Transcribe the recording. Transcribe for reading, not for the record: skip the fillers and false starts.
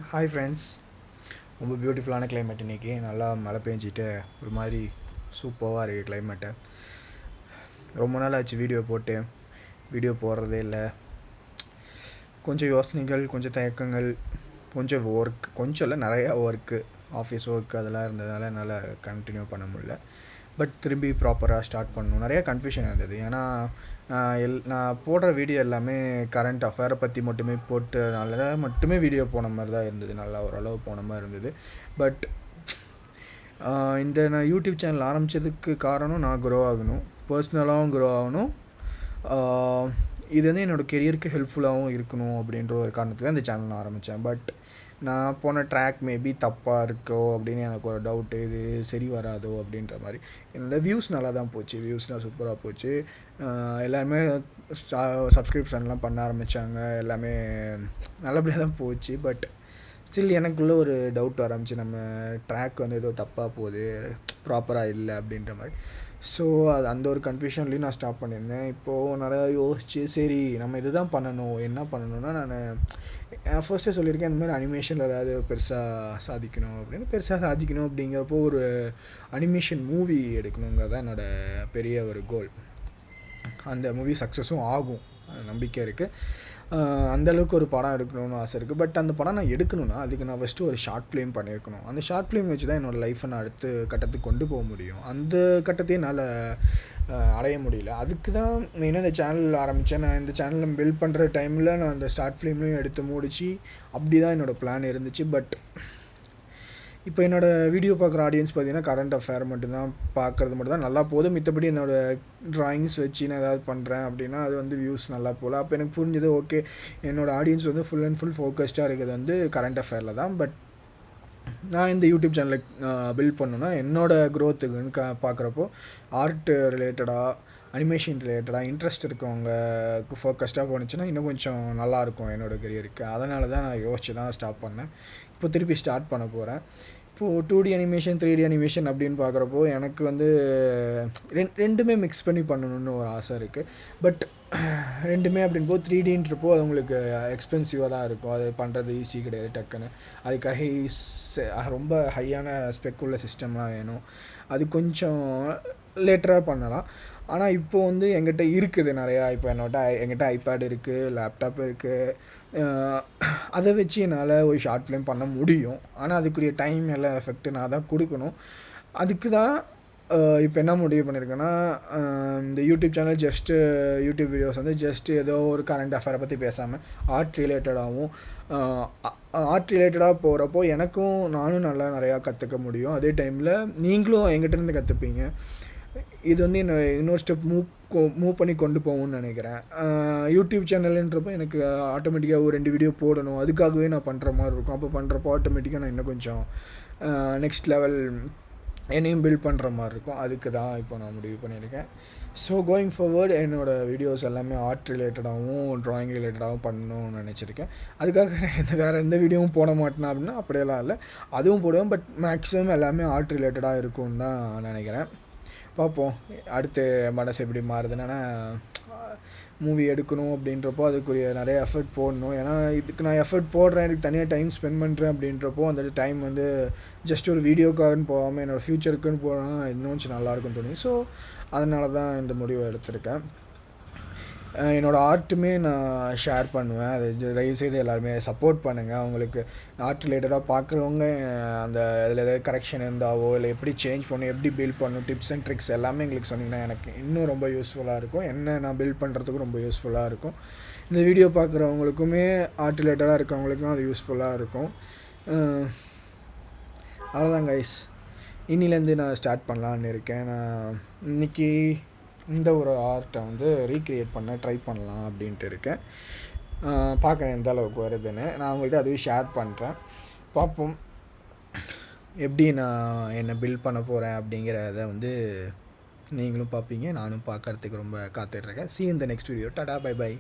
Hi friends. ரொம்ப பியூட்டிஃபுல்லான climate இன்றைக்கி. நல்லா மழை பெஞ்சிட்டு ஒரு மாதிரி சூப்பராக இருக்குது கிளைமேட்டு. ரொம்ப நாள் ஆச்சு வீடியோ போடுறதே இல்லை. கொஞ்சம் யோசனைகள், கொஞ்சம் தயக்கங்கள், கொஞ்சம் கொஞ்சம் இல்லை நிறையா ஒர்க்கு, ஆஃபீஸ் ஒர்க் அதெல்லாம் இருந்ததுனால என்னால் கண்டினியூ பண்ண முடியல. பட் திரும்பி ப்ராப்பராக ஸ்டார்ட் பண்ணணும். நிறையா கன்ஃபியூஷன் இருந்தது. ஏன்னா நான் போடுற வீடியோ எல்லாமே கரண்ட் அஃபேரை பற்றி மட்டுமே வீடியோ போன மாதிரி தான் இருந்தது. நல்லா ஓரளவு போன மாதிரி இருந்தது. பட் நான் யூடியூப் சேனல் ஆரம்பித்ததுக்கு காரணம் நான் க்ரோ ஆகணும், பர்சனலாகவும் க்ரோ ஆகணும். இது வந்து என்னோடய கெரியருக்கு ஹெல்ப்ஃபுல்லாகவும் இருக்கணும் அப்படின்ற ஒரு காரணத்துக்கு தான் இந்த சேனல் நான் ஆரம்பித்தேன். பட் நான் போன ட்ராக் மேபி தப்பாக இருக்கோ அப்படின்னு எனக்கு ஒரு டவுட்டு. இது சரி வராதோ அப்படின்ற மாதிரி. என்னோடய வியூஸ் நல்லா தான் போச்சு, வியூஸ்லாம் சூப்பராக போச்சு. எல்லாருமே சப்ஸ்கிரிப்ஷன்லாம் பண்ண ஆரம்பித்தாங்க. எல்லாமே நல்லபடியாக தான் போச்சு. பட் ஸ்டில் எனக்குள்ளே ஒரு டவுட் ஆரம்பிச்சு, நம்ம ட்ராக் வந்து ஏதோ தப்பாக போகுது, ப்ராப்பராக இல்லை அப்படின்ற மாதிரி. ஸோ அந்த ஒரு கன்ஃபியூஷன்லேயும் நான் ஸ்டாப் பண்ணியிருந்தேன். இப்போது நிறையா யோசிச்சு சரி நம்ம இது தான் பண்ணணும். என்ன பண்ணணுன்னா, நான் ஃபர்ஸ்ட்டே சொல்லியிருக்கேன், இந்த மாதிரி அனிமேஷனில் ஏதாவது பெருசாக சாதிக்கணும் அப்படிங்கிறப்போ ஒரு அனிமேஷன் மூவி எடுக்கணுங்கிறது தான் என்னோடய பெரிய ஒரு கோல். அந்த மூவி சக்ஸஸும் ஆகும் நம்பிக்கை இருக்குது. அந்தளவுக்கு ஒரு படம் எடுக்கணும்னு ஆசை இருக்குது. பட் அந்த படம் நான் எடுக்கணும்னா அதுக்கு நான் ஃபஸ்ட்டு ஒரு ஷார்ட் ஃபிலிம் பண்ணியிருக்கணும். அந்த ஷார்ட் ஃபிலிம் வச்சு தான் என்னோடய லைஃப்பை நான் அடுத்த கட்டத்துக்கு கொண்டு போக முடியும். அந்த கட்டத்தையும் என்னால் அடைய முடியல. அதுக்கு தான் மெயினாக இந்த சேனல் ஆரம்பித்தேன். நான் இந்த சேனலை பில்ட் பண்ணுற டைமில் நான் அந்த ஷார்ட் ஃபிலிம்லையும் எடுத்து முடித்து அப்படி தான் என்னோடய பிளான் இருந்துச்சு. பட் இப்போ என்னோடய வீடியோ பார்க்குற ஆடியன்ஸ் பார்த்திங்கன்னா கரண்ட் அஃபேர் மட்டும்தான் பார்க்குறது நல்லா போதும். மித்தபடி என்னோடய ட்ராயிங்ஸ் வச்சு நான் ஏதாவது பண்ணுறேன் அப்படின்னா அது வந்து வியூஸ் நல்லா போகல. அப்போ எனக்கு புரிஞ்சது, ஓகே என்னோடய ஆடியன்ஸ் வந்து ஃபுல் அண்ட் ஃபுல் ஃபோக்கஸ்டாக இருக்கிறது வந்து கரண்ட் அஃபேரில் தான். பட் நான் இந்த யூடியூப் சேனலை பில்ட் பண்ணணுன்னா என்னோடய க்ரோத்துக்குன்னு பார்க்குறப்போ ஆர்ட் ரிலேட்டடாக, அனிமேஷன் ரிலேட்டடாக இன்ட்ரெஸ்ட் இருக்கவங்க ஃபோக்கஸ்டாக போணுச்சுன்னா இன்னும் கொஞ்சம் நல்லாயிருக்கும் என்னோடய கெரியருக்கு. அதனால தான் நான் யோசிச்சு தான் ஸ்டாப் பண்ணேன். இப்போ திருப்பி ஸ்டார்ட் பண்ண போகிறேன். இப்போது 2D அனிமேஷன், 3D அனிமேஷன் அப்படின்னு பார்க்குறப்போ எனக்கு வந்து ரெண்டுமே மிக்ஸ் பண்ணி பண்ணணுன்னு ஒரு ஆசை இருக்குது. பட் ரெண்டுமே அப்படின்போது 3Dன்றப்போ அது உங்களுக்கு எக்ஸ்பென்சிவாக தான் இருக்கும். அது பண்ணுறது ஈஸி கிடையாது டக்குன்னு. அதுக்காக ரொம்ப ஹையான ஸ்பெக் உள்ள சிஸ்டம்லாம் வேணும். அது கொஞ்சம் லேட்டராக பண்ணலாம். ஆனால் இப்போது வந்து என்கிட்ட இருக்குது நிறையா. இப்போ என்கிட்ட ஐபேட் இருக்குது, லேப்டாப் இருக்குது. அதை வச்சு என்னால் ஒரு ஷார்ட் ஃபிலிம் பண்ண முடியும். ஆனால் அதுக்குரிய டைம் எல்லாம் எஃபெக்ட்டு நான் தான் கொடுக்கணும். அதுக்கு தான் இப்போ என்ன முடிவு பண்ணியிருக்கேன்னா, இந்த யூடியூப் சேனல் யூடியூப் வீடியோஸ் வந்து ஏதோ ஒரு கரண்ட் அஃபேரை பற்றி பேசாமல் ஆர்ட் ரிலேட்டடாக போகிறப்போ நானும் நல்லா நிறையா கற்றுக்க முடியும். அதே டைமில் நீங்களும் என்கிட்டேருந்து கற்றுப்பீங்க. இது வந்து என்னை இன்னொரு ஸ்டெப் மூவ் பண்ணி கொண்டு போகணும்னு நினைக்கிறேன். யூடியூப் சேனலுன்றப்போ எனக்கு ஆட்டோமேட்டிக்காக ஒரு 2 வீடியோ போடணும், அதுக்காகவே நான் பண்ணுற மாதிரி இருக்கும். அப்போ பண்ணுறப்போ ஆட்டோமேட்டிக்காக நான் இன்னும் கொஞ்சம் நெக்ஸ்ட் லெவல் என்னையும் பில்ட் பண்ணுற மாதிரி இருக்கும். அதுக்கு தான் இப்போ நான் முடிவு பண்ணியிருக்கேன். ஸோ கோயிங் ஃபார்வர்ட் என்னோடய வீடியோஸ் எல்லாமே ஆர்ட் ரிலேட்டடாகவும் ட்ராயிங் ரிலேட்டடாகவும் பண்ணணும்னு நினச்சிருக்கேன். அதுக்காக வேறு எந்த வீடியோவும் போட மாட்டேனா அப்படின்னா அப்படியெல்லாம் இல்லை, அதுவும் போடுவேன். பட் மேக்ஸிமம் எல்லாமே ஆர்ட் ரிலேட்டடாக இருக்கும்னு தான் நினைக்கிறேன். பார்ப்போம் அடுத்து மனசு எப்படி மாறுதுன்னா, மூவி எடுக்கணும் அப்படின்றப்போ அதுக்குரிய நிறைய எஃபர்ட் போடணும். ஏன்னா இதுக்கு நான் எஃபர்ட் போடுறேன், இதுக்கு தனியாக டைம் ஸ்பெண்ட் பண்ணுறேன் அப்படின்றப்போ அந்த டைம் வந்து ஜஸ்ட் ஒரு வீடியோக்காகன்னு போகாமல் என்னோடய ஃப்யூச்சருக்குன்னு போனால் இன்னும் கொஞ்சம் நல்லாயிருக்குன்னு தோணுது. ஸோ அதனால தான் இந்த முடிவை எடுத்திருக்கேன். என்னோடய ஆர்ட்டுமே நான் ஷேர் பண்ணுவேன். அது தயவுசெய்து எல்லாருமே சப்போர்ட் பண்ணுங்கள். அவங்களுக்கு ஆர்ட் ரிலேட்டடாக பார்க்குறவங்க அந்த அதில் எதாவது கரெக்ஷன் இருந்தாவோ இல்லை எப்படி சேஞ்ச் பண்ணணும், எப்படி பில்ட் பண்ணணும், டிப்ஸ் அண்ட் ட்ரிக்ஸ் எல்லாமே எங்களுக்கு சொன்னிங்கன்னா எனக்கு இன்னும் ரொம்ப யூஸ்ஃபுல்லாக இருக்கும். நான் பில்ட் பண்ணுறதுக்கும் ரொம்ப யூஸ்ஃபுல்லாக இருக்கும். இந்த வீடியோ பார்க்குறவங்களுக்குமே ஆர்ட் ரிலேட்டடாக இருக்கவங்களுக்கும் அது யூஸ்ஃபுல்லாக இருக்கும். அவ்வளோதான் கைஸ், இன்னிலேருந்து நான் ஸ்டார்ட் பண்ணலான்னு இருக்கேன். நான் இன்றைக்கி இந்த ஒரு ஆர்ட்டை வந்து ரீக்ரியேட் பண்ண ட்ரை பண்ணலாம் அப்படின்ட்டு இருக்கேன். பார்க்குறேன் எந்த அளவுக்கு வருதுன்னு. நான் அவங்கள்ட்ட அதுவே ஷேர் பண்ணுறேன். பார்ப்போம் எப்படி நான் என்னை பில்ட் பண்ண போகிறேன் அப்படிங்கிறத வந்து நீங்களும் பார்ப்பீங்க, நானும் பார்க்குறதுக்கு ரொம்ப காத்துட்ருக்கேன். See you in the next video. டாடா, பை பை.